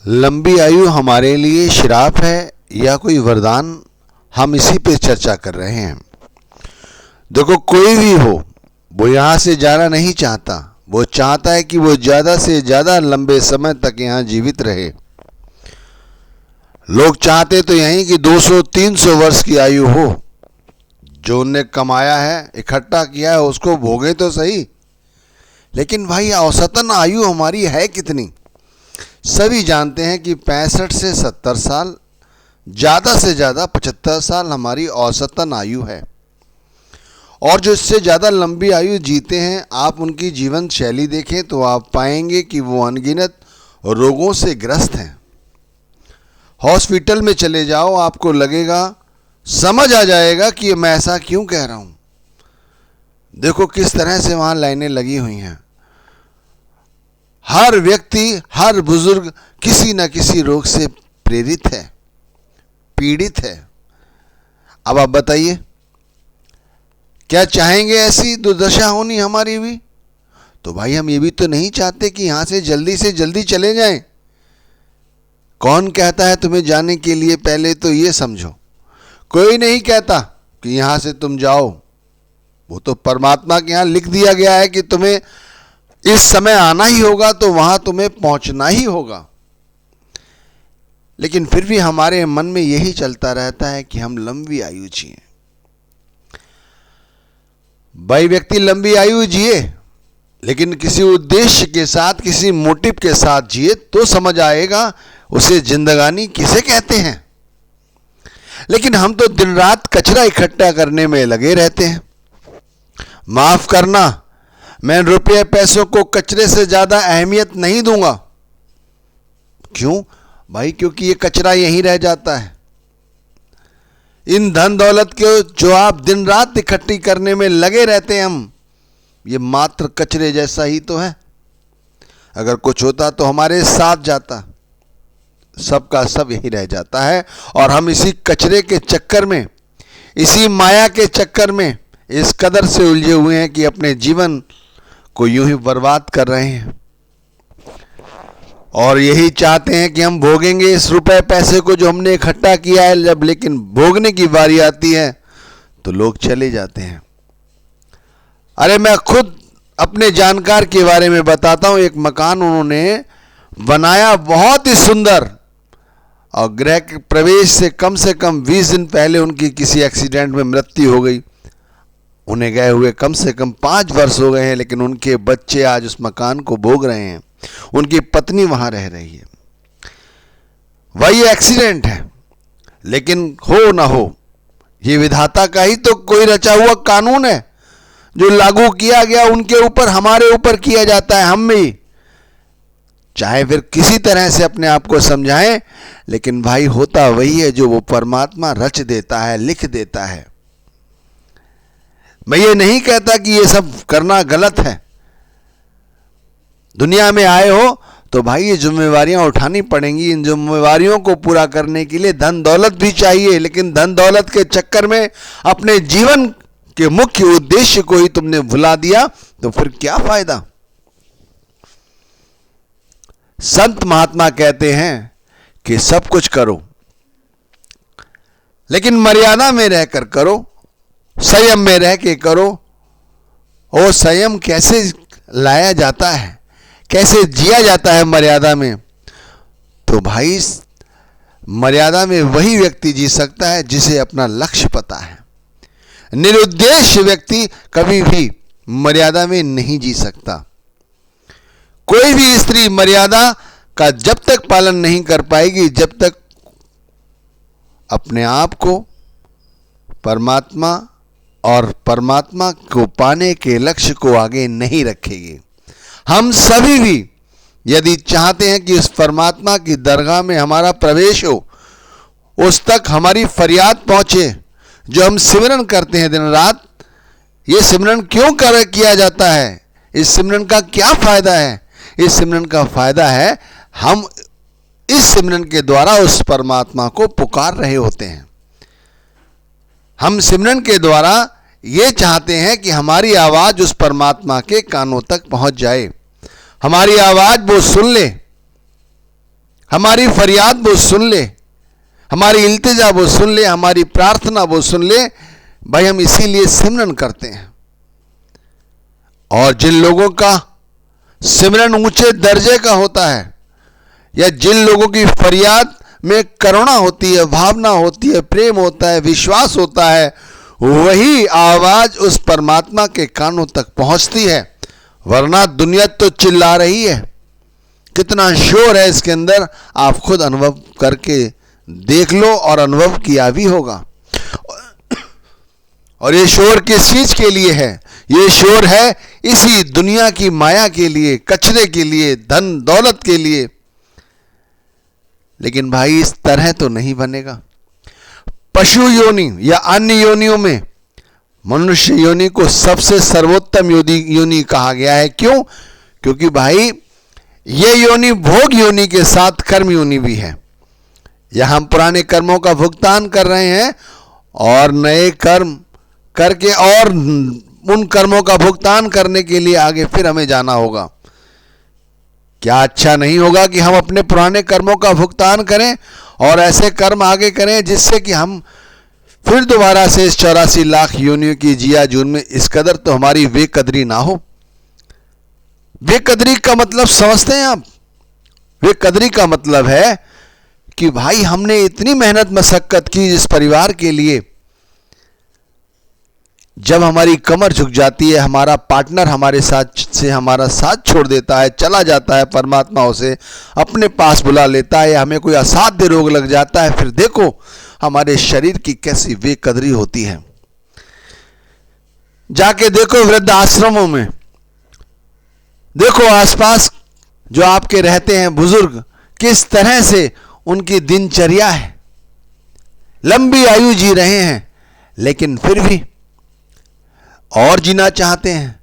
लंबी आयु हमारे लिए श्राप है या कोई वरदान, हम इसी पे चर्चा कर रहे हैं। देखो, कोई भी हो वो यहाँ से जाना नहीं चाहता। वो चाहता है कि वो ज़्यादा से ज़्यादा लंबे समय तक यहाँ जीवित रहे। लोग चाहते तो यहीं कि 200-300 वर्ष की आयु हो। जो उनने कमाया है, इकट्ठा किया है, उसको भोगें तो सही। लेकिन भाई, औसतन आयु हमारी है कितनी? सभी जानते हैं कि 65 से 70 साल, ज़्यादा से ज़्यादा 75 साल हमारी औसतन आयु है। और जो इससे ज़्यादा लंबी आयु जीते हैं, आप उनकी जीवन शैली देखें तो आप पाएंगे कि वो अनगिनत रोगों से ग्रस्त हैं। हॉस्पिटल में चले जाओ, आपको लगेगा, समझ आ जाएगा कि मैं ऐसा क्यों कह रहा हूँ। देखो किस तरह से वहाँ लाइनें लगी हुई हैं। हर व्यक्ति, हर बुजुर्ग किसी न किसी रोग से प्रेरित है, पीड़ित है। अब आप बताइए, क्या चाहेंगे ऐसी दुर्दशा होनी हमारी भी? तो भाई, हम ये भी तो नहीं चाहते कि यहाँ से जल्दी चले जाएं। कौन कहता है तुम्हें जाने के लिए? पहले तो ये समझो, कोई नहीं कहता कि यहाँ से तुम जाओ। वो तो परमात्मा के यहाँ लिख दिया गया है कि तुम्हें इस समय आना ही होगा, तो वहाँ तुम्हें पहुँचना ही होगा। लेकिन फिर भी हमारे मन में यही चलता रहता है कि हम लंबी आयु जिए। भाई, व्यक्ति लंबी आयु जिए, लेकिन किसी उद्देश्य के साथ, किसी मोटिव के साथ जिए तो समझ आएगा उसे जिंदगानी किसे कहते हैं। लेकिन हम तो दिन रात कचरा इकट्ठा करने में लगे रहते हैं। माफ करना, मैं रुपये पैसों को कचरे से ज्यादा अहमियत नहीं दूंगा। क्यों भाई? क्योंकि ये कचरा यहीं रह जाता है। इन धन दौलत के जो आप दिन रात इकट्ठी करने में लगे रहते हैं, हम ये मात्र कचरे जैसा ही तो है। अगर कुछ होता तो हमारे साथ जाता, सबका सब यही रह जाता है। और हम इसी कचरे के चक्कर में, इसी माया के चक्कर में इस कदर से उलझे हुए हैं कि अपने जीवन को यूं ही बर्बाद कर रहे हैं। और यही चाहते हैं कि हम भोगेंगे इस रुपए पैसे को जो हमने इकट्ठा किया है। जब लेकिन भोगने की बारी आती है तो लोग चले जाते हैं। अरे, मैं खुद अपने जानकार के बारे में बताता हूं। एक मकान उन्होंने बनाया बहुत ही सुंदर, और गृह के प्रवेश से कम 20 दिन पहले उनकी किसी एक्सीडेंट में मृत्यु हो गई। उन्हें गए हुए कम से कम 5 वर्ष हो गए हैं, लेकिन उनके बच्चे आज उस मकान को भोग रहे हैं। उनकी पत्नी वहां रह रही है। वही एक्सीडेंट है, लेकिन हो ना हो, ये विधाता का ही तो कोई रचा हुआ कानून है जो लागू किया गया उनके ऊपर, हमारे ऊपर किया जाता है। हम भी चाहे फिर किसी तरह से अपने आप को समझाएं, लेकिन भाई होता वही है जो वो परमात्मा रच देता है, लिख देता है। मैं ये नहीं कहता कि ये सब करना गलत है। दुनिया में आए हो तो भाई ये जिम्मेवारियां उठानी पड़ेंगी। इन जिम्मेवारियों को पूरा करने के लिए धन दौलत भी चाहिए, लेकिन धन दौलत के चक्कर में अपने जीवन के मुख्य उद्देश्य को ही तुमने भुला दिया तो फिर क्या फायदा? संत महात्मा कहते हैं कि सब कुछ करो, लेकिन मर्यादा में रहकर करो, संयम में रह के करो। और संयम कैसे लाया जाता है, कैसे जिया जाता है मर्यादा में? तो भाई, मर्यादा में वही व्यक्ति जी सकता है जिसे अपना लक्ष्य पता है। निरुद्देश्य व्यक्ति कभी भी मर्यादा में नहीं जी सकता। कोई भी स्त्री मर्यादा का जब तक पालन नहीं कर पाएगी, जब तक अपने आप को परमात्मा और परमात्मा को पाने के लक्ष्य को आगे नहीं रखेगी। हम सभी भी यदि चाहते हैं कि उस परमात्मा की दरगाह में हमारा प्रवेश हो, उस तक हमारी फरियाद पहुंचे। जो हम सिमरन करते हैं दिन रात, ये सिमरन क्यों किया जाता है? इस सिमरन का क्या फायदा है? इस सिमरन का फायदा है, हम इस सिमरन के द्वारा उस परमात्मा को पुकार रहे होते हैं। हम सिमरन के द्वारा ये चाहते हैं कि हमारी आवाज उस परमात्मा के कानों तक पहुंच जाए, हमारी आवाज वो सुन ले, हमारी फरियाद वो सुन ले, हमारी इल्तिजा वो सुन ले, हमारी प्रार्थना वो सुन ले। भाई हम इसीलिए सिमरन करते हैं। और जिन लोगों का सिमरन ऊंचे दर्जे का होता है, या जिन लोगों की फरियाद में करुणा होती है, भावना होती है, प्रेम होता है, विश्वास होता है, वही आवाज उस परमात्मा के कानों तक पहुंचती है। वरना दुनिया तो चिल्ला रही है, कितना शोर है इसके अंदर, आप खुद अनुभव करके देख लो और अनुभव किया भी होगा। और ये शोर किस चीज के लिए है? ये शोर है इसी दुनिया की माया के लिए, कचरे के लिए, धन दौलत के लिए। लेकिन भाई इस तरह तो नहीं बनेगा। पशु योनि या अन्य योनियों में मनुष्य योनि को सबसे सर्वोत्तम योनि कहा गया है। क्यों? क्योंकि भाई ये योनि भोग योनि के साथ कर्म योनि भी है। यह हम पुराने कर्मों का भुगतान कर रहे हैं और नए कर्म करके और उन कर्मों का भुगतान करने के लिए आगे फिर हमें जाना होगा। क्या अच्छा नहीं होगा कि हम अपने पुराने कर्मों का भुगतान करें और ऐसे कर्म आगे करें जिससे कि हम फिर दोबारा से इस 84 लाख योनियों की जिया जून में इस कदर तो हमारी बेकदरी ना हो। बेकदरी का मतलब समझते हैं आप? बेकदरी का मतलब है कि भाई हमने इतनी मेहनत मशक्कत की इस परिवार के लिए, जब हमारी कमर झुक जाती है, हमारा पार्टनर हमारे साथ से हमारा साथ छोड़ देता है, चला जाता है, परमात्मा उसे अपने पास बुला लेता है, हमें कोई असाध्य रोग लग जाता है, फिर देखो हमारे शरीर की कैसी बेकदरी होती है। जाके देखो वृद्ध आश्रमों में, देखो आसपास जो आपके रहते हैं बुजुर्ग, किस तरह से उनकी दिनचर्या है। लंबी आयु जी रहे हैं लेकिन फिर भी और जीना चाहते हैं।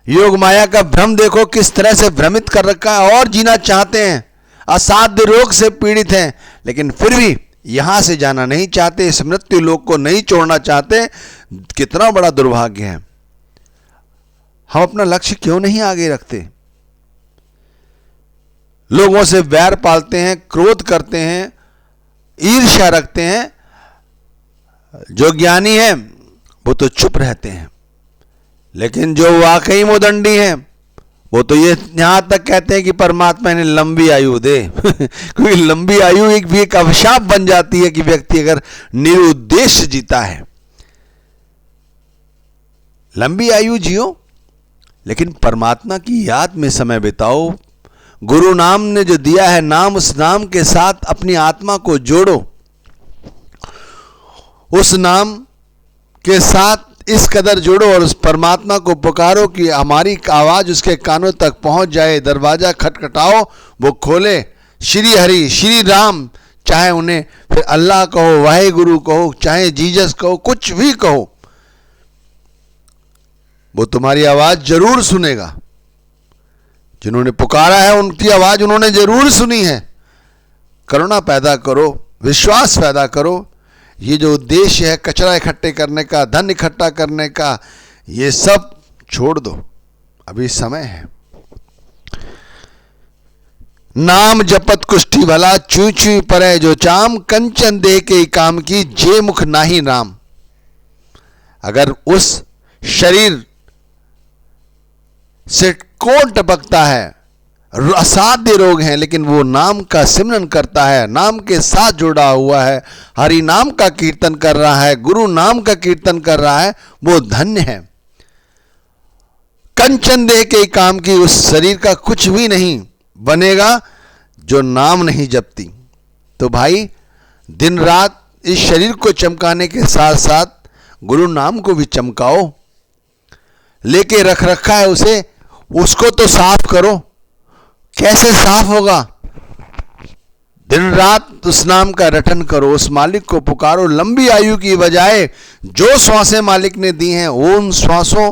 योग माया का भ्रम देखो किस तरह से भ्रमित कर रखा है, और जीना चाहते हैं। असाध्य रोग से पीड़ित हैं लेकिन फिर भी यहां से जाना नहीं चाहते, इस मृत्यु लोक को नहीं छोड़ना चाहते। कितना बड़ा दुर्भाग्य है। हम अपना लक्ष्य क्यों नहीं आगे रखते? लोगों से वैर पालते हैं, क्रोध करते हैं, ईर्ष्या रखते हैं। जो ज्ञानी है वो तो चुप रहते हैं, लेकिन जो वाकई मोदंडी हैं वो तो ये यहां तक कहते हैं कि परमात्मा ने लंबी आयु दे। क्योंकि लंबी आयु एक अभिशाप बन जाती है कि व्यक्ति अगर निरुद्देश्य जीता है। लंबी आयु जियो लेकिन परमात्मा की याद में समय बिताओ। गुरु नाम ने जो दिया है नाम, उस नाम के साथ अपनी आत्मा को जोड़ो। उस नाम के साथ इस कदर जोड़ो और उस परमात्मा को पुकारो कि हमारी आवाज उसके कानों तक पहुंच जाए। दरवाजा खटखटाओ, वो खोले। श्री हरि, श्री राम, चाहे उन्हें फिर अल्लाह कहो, वाहे गुरु कहो, चाहे जीसस कहो, कुछ भी कहो, वो तुम्हारी आवाज जरूर सुनेगा। जिन्होंने पुकारा है उनकी आवाज उन्होंने जरूर सुनी है। करुणा पैदा करो, विश्वास पैदा करो। ये जो उद्देश्य है कचरा इकट्ठे करने का, धन इकट्ठा करने का, ये सब छोड़ दो, अभी समय है। नाम जपत कुष्ठी भला, चू चू परे जो चाम, कंचन दे के काम की जे मुख नाही राम। अगर उस शरीर से कौन टपकता है, असाध्य रोग हैं, लेकिन वो नाम का सिमरन करता है, नाम के साथ जुड़ा हुआ है, हरि नाम का कीर्तन कर रहा है, गुरु नाम का कीर्तन कर रहा है, वो धन्य है। कंचन देह के काम की उस शरीर का कुछ भी नहीं बनेगा जो नाम नहीं जपती। तो भाई दिन रात इस शरीर को चमकाने के साथ साथ गुरु नाम को भी चमकाओ। लेके रख रखा है उसे, उसको तो साफ करो। कैसे साफ होगा? दिन रात उस नाम का रटन करो, उस मालिक को पुकारो। लंबी आयु की बजाय जो श्वासें मालिक ने दी हैं उन श्वासों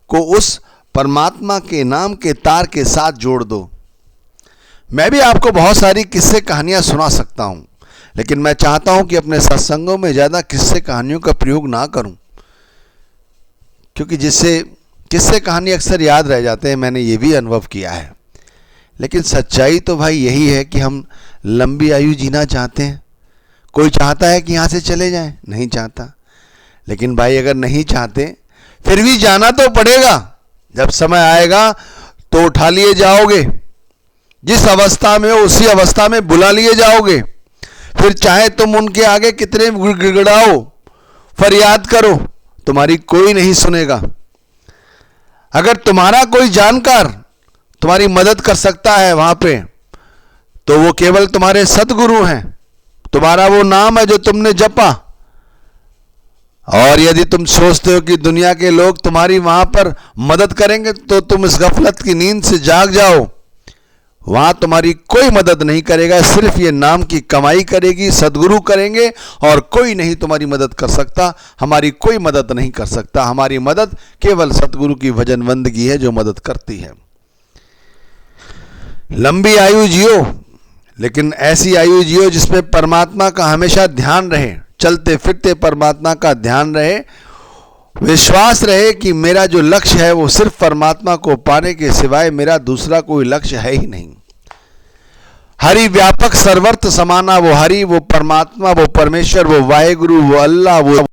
को उस परमात्मा के नाम के तार के साथ जोड़ दो। मैं भी आपको बहुत सारी किस्से कहानियां सुना सकता हूं, लेकिन मैं चाहता हूं कि अपने सत्संगों में ज्यादा किस्से कहानियों का प्रयोग ना करूं, क्योंकि जिससे किस्से कहानी अक्सर याद रह जाते हैं। मैंने ये भी अनुभव किया है। लेकिन सच्चाई तो भाई यही है कि हम लंबी आयु जीना चाहते हैं। कोई चाहता है कि यहाँ से चले जाएं? नहीं चाहता। लेकिन भाई अगर नहीं चाहते फिर भी जाना तो पड़ेगा। जब समय आएगा तो उठा लिए जाओगे, जिस अवस्था में हो उसी अवस्था में बुला लिए जाओगे। फिर चाहे तुम उनके आगे कितने गिड़गिड़ाओ, फरियाद करो, तुम्हारी कोई नहीं सुनेगा। अगर तुम्हारा कोई जानकार तुम्हारी मदद कर सकता है वहां पे, तो वो केवल तुम्हारे सद्गुरु हैं, तुम्हारा वो नाम है जो तुमने जपा। और यदि तुम सोचते हो कि दुनिया के लोग तुम्हारी वहां पर मदद करेंगे, तो तुम इस गफलत की नींद से जाग जाओ। वहां तुम्हारी कोई मदद नहीं करेगा, सिर्फ ये नाम की कमाई करेगी, सद्गुरु करेंगे, और कोई नहीं तुम्हारी मदद कर सकता। हमारी कोई मदद नहीं कर सकता। हमारी मदद केवल सद्गुरु की भजन बंदगी है जो मदद करती है। लंबी आयु जियो, लेकिन ऐसी आयु जियो जिसमें परमात्मा का हमेशा ध्यान रहे, चलते फिरते परमात्मा का ध्यान रहे, विश्वास रहे कि मेरा जो लक्ष्य है वो सिर्फ परमात्मा को पाने के सिवाय मेरा दूसरा कोई लक्ष्य है ही नहीं। हरि व्यापक सर्वर्थ समाना, वो हरि, वो परमात्मा, वो परमेश्वर, वो वाहेगुरु, वो अल्लाह, वो